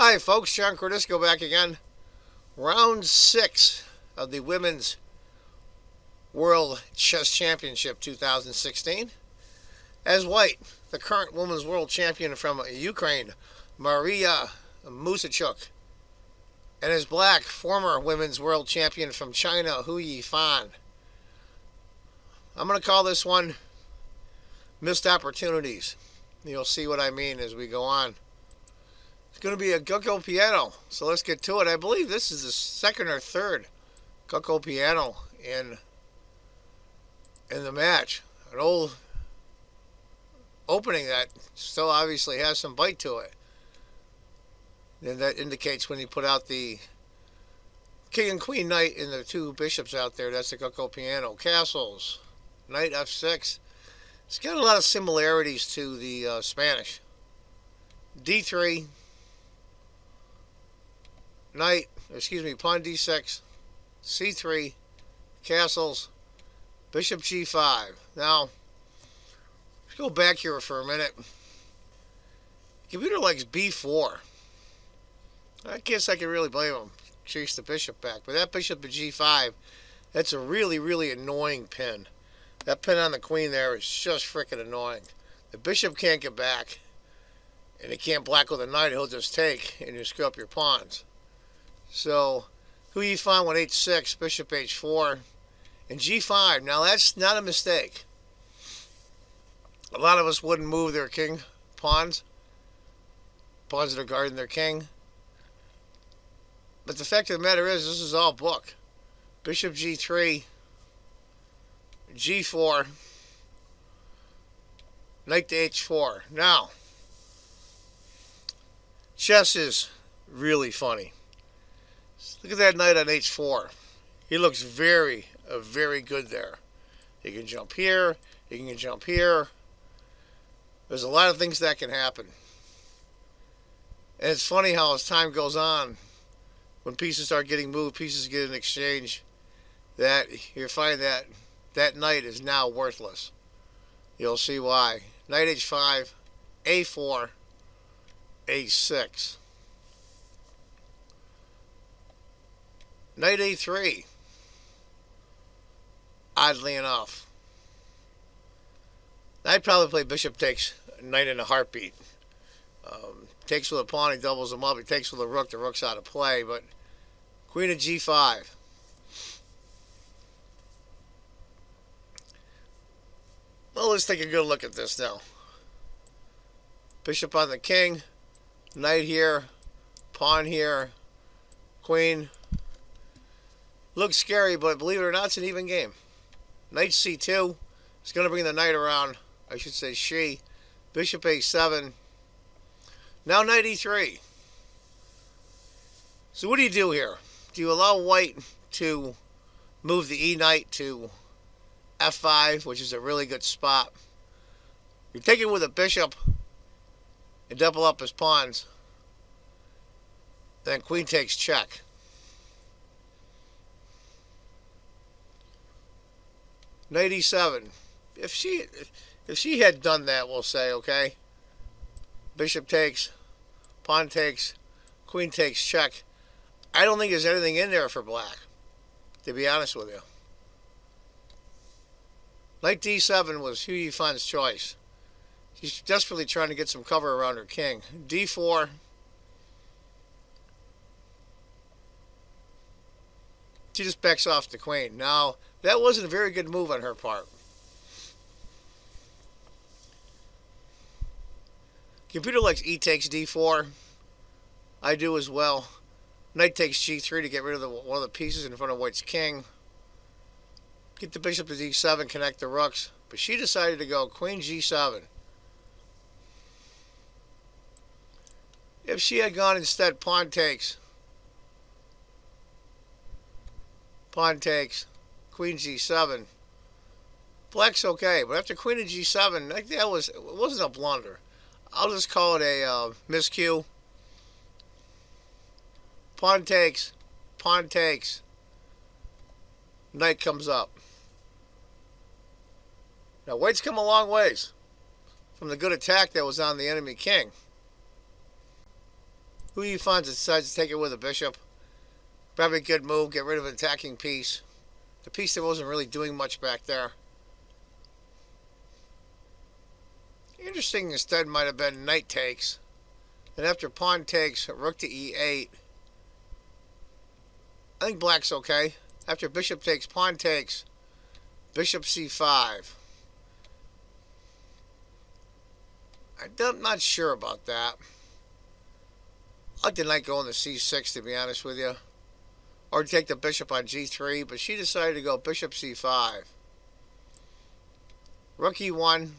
Hi folks, John Cordisco back again. Round 6 of the Women's World Chess Championship 2016. As white, the current Women's World Champion from Ukraine, Maria Muzychuk. And as black, former Women's World Champion from China, Hu Yifan. I'm going to call this one Missed Opportunities. You'll see what I mean as we go on. It's going to be a Gucko piano, so let's get to it. I believe this is the second or third Gucko piano in the match. An old opening that still obviously has some bite to it. And that indicates when you put out the king and queen knight and the two bishops out there, that's the Gucko piano. Castles, knight f6. It's got a lot of similarities to the Spanish. d3. Pawn d6, c3, castles, bishop g5. Now, let's go back here for a minute. Computer likes b4. I guess I can really blame him. Chase the bishop back. But that bishop to g5, that's a really, really annoying pin. That pin on the queen there is just freaking annoying. The bishop can't get back, and he can't black with a knight. He'll just take, and you screw up your pawns. So, Hu Yifan went h6, bishop h4, and g5. Now, that's not a mistake. A lot of us wouldn't move their king pawns that are guarding their king. But the fact of the matter is, this is all book. Bishop g3, g4, knight to h4. Now, chess is really funny. Look at that knight on h4. He looks very, very good there. He can jump here. He can jump here. There's a lot of things that can happen. And it's funny how as time goes on, when pieces start getting moved, pieces get in exchange, that you find that that knight is now worthless. You'll see why. Knight h5, a4, a6. Knight a3. Oddly enough. I'd probably play bishop takes knight in a heartbeat. Takes with a pawn, he doubles them up. He takes with a rook, the rook's out of play. But queen of g5. Well, let's take a good look at this now. Bishop on the king. Knight here. Pawn here. Queen. Looks scary, but believe it or not, it's an even game. Knight c2. It's going to bring the knight around. I should say she. Bishop a7. Now knight e3. So what do you do here? Do you allow white to move the e-knight to f5, which is a really good spot? You're taking with a bishop and double up his pawns. Then queen takes check. Knight e7. If she had done that, we'll say, okay, bishop takes, pawn takes, queen takes check. I don't think there's anything in there for black, to be honest with you. Knight d7 was Hu Yifan's choice. She's desperately trying to get some cover around her king. d4. She just backs off the queen. Now, that wasn't a very good move on her part. Computer likes e takes d4. I do as well. Knight takes g3 to get rid of one of the pieces in front of white's king. Get the bishop to d7, connect the rooks. But she decided to go queen g7. If she had gone instead pawn takes, queen g7, black's okay. But after queen and g7, it wasn't a blunder. I'll just call it a miscue. Pawn takes, knight comes up. Now white's come a long ways from the good attack that was on the enemy king. Hu Yifan decides to take it with a bishop. Probably a good move. Get rid of an attacking piece. The piece that wasn't really doing much back there. Interesting instead might have been knight takes. Then after pawn takes, rook to e8. I think black's okay. After bishop takes, pawn takes, bishop c5. I'm not sure about that. I like the knight going to c6, to be honest with you. Or take the bishop on g3, but she decided to go bishop c5. Rook e1.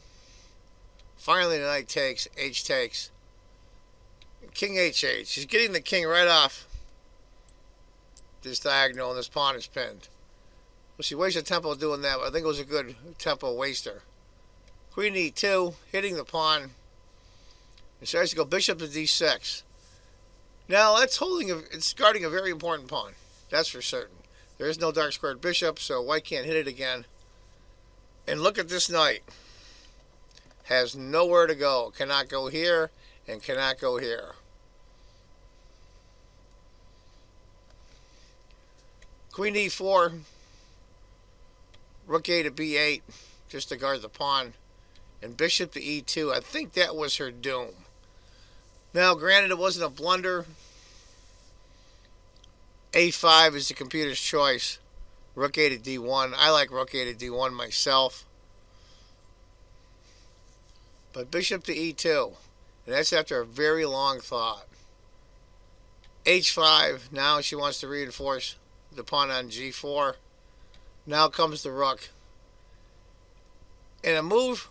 Finally the knight takes, h takes. King h8. She's getting the king right off this diagonal, and this pawn is pinned. Well, she wasted tempo doing that, but I think it was a good tempo waster. Queen e2, hitting the pawn. And starts to go bishop to d6. Now that's it's guarding a very important pawn. That's for certain. There is no dark squared bishop, so white can't hit it again. And look at this knight. Has nowhere to go. Cannot go here and cannot go here. Queen e4. Rook a to b8, just to guard the pawn. And bishop to e2. I think that was her doom. Now, granted, it wasn't a blunder. a5 is the computer's choice. Rook a to d1. I like rook a to d1 myself. But bishop to e2. And that's after a very long thought. h5. Now she wants to reinforce the pawn on g4. Now comes the rook. And a move,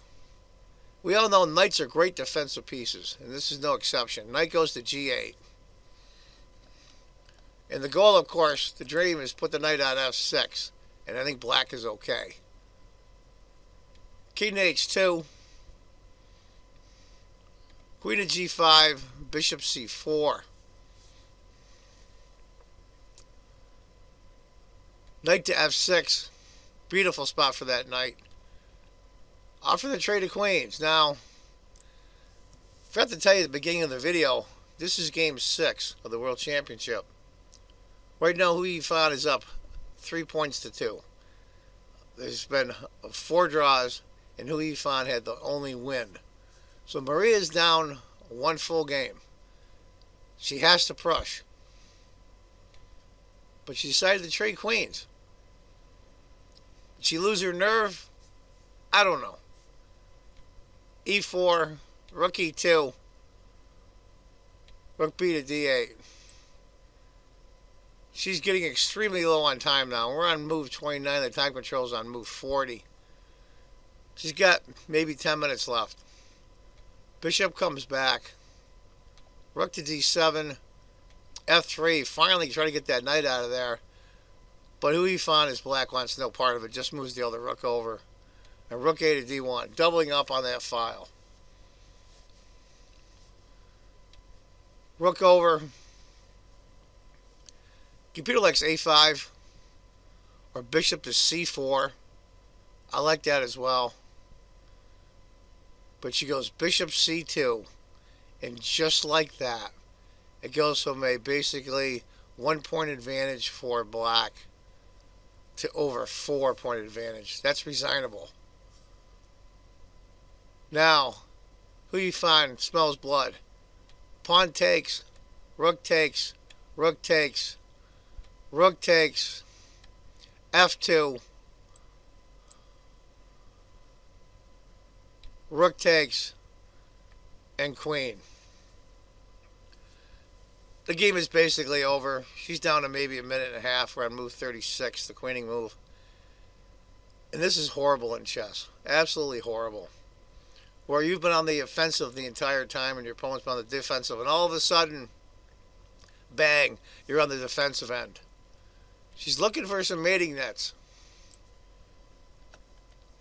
we all know knights are great defensive pieces, and this is no exception. Knight goes to g8. And the goal, of course, the dream is put the knight on f6. And I think black is okay. King to h2. Queen to g5. Bishop c4. Knight to f6. Beautiful spot for that knight. Off for the trade of queens. Now, I forgot to tell you at the beginning of the video, this is game 6 of the World Championship. Right now, Hu Yifan is up 3 points to 2. There's been 4 draws, and Hu Yifan had the only win. So Maria is down 1 full game. She has to push. But she decided to trade queens. Did she lose her nerve? I don't know. e4, rook e2, rook b to d8. She's getting extremely low on time now. We're on move 29. The time control's on move 40. She's got maybe 10 minutes left. Bishop comes back. Rook to d7. f3. Finally trying to get that knight out of there. But Hu Yifan, as black, wants no part of it. Just moves the other rook over. And rook a to d1. Doubling up on that file. Rook over. Computer likes a5. Or bishop to c4. I like that as well. But she goes bishop c2. And just like that, it goes from a basically 1 point advantage for black to over 4 point advantage. That's resignable. Now, Hu Yifan smells blood. Pawn takes, rook takes, rook takes, rook takes, f2, rook takes, and queen. The game is basically over. She's down to maybe a minute and a half. We're on move 36, the queening move. And this is horrible in chess. Absolutely horrible. Where you've been on the offensive the entire time and your opponent's been on the defensive, and all of a sudden, bang, you're on the defensive end. She's looking for some mating nets.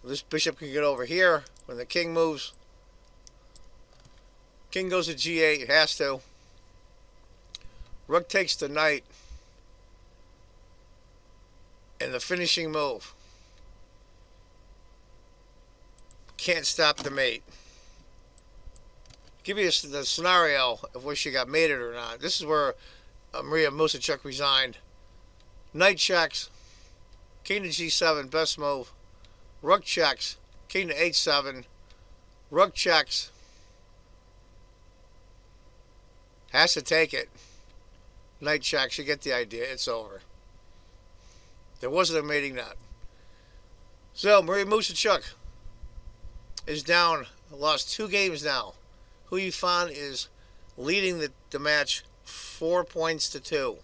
This bishop can get over here when the king moves. King goes to g8, it has to. Rook takes the knight. And the finishing move. Can't stop the mate. give you the scenario of where she got mated or not. This is where Maria Muzychuk resigned. Knight checks, king to g7, best move. Rook checks, king to h7, rook checks. Has to take it. Knight checks, you get the idea, it's over. There wasn't a mating knot. So, Maria Muzychuk is down, lost 2 games now. Hu Yifan is leading the match 4 points to 2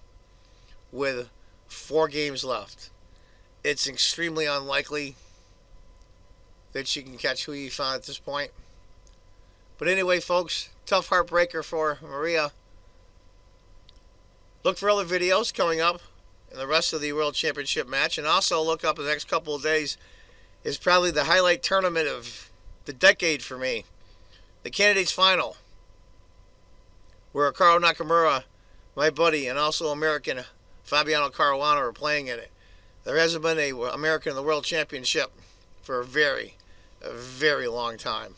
with 4 games left. It's extremely unlikely that she can catch Hu Yifan at this point. But anyway, folks, tough heartbreaker for Maria. Look for other videos coming up in the rest of the World Championship match. And also look up in the next couple of days is probably the highlight tournament of the decade for me. The Candidates Final, where Karo Nakamura, my buddy, and also American Fabiano Caruana are playing in it. There hasn't been an American in the World Championship for a very long time.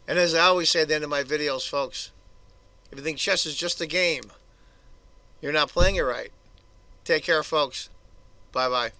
And as I always say at the end of my videos, folks, if you think chess is just a game, you're not playing it right. Take care, folks. Bye-bye.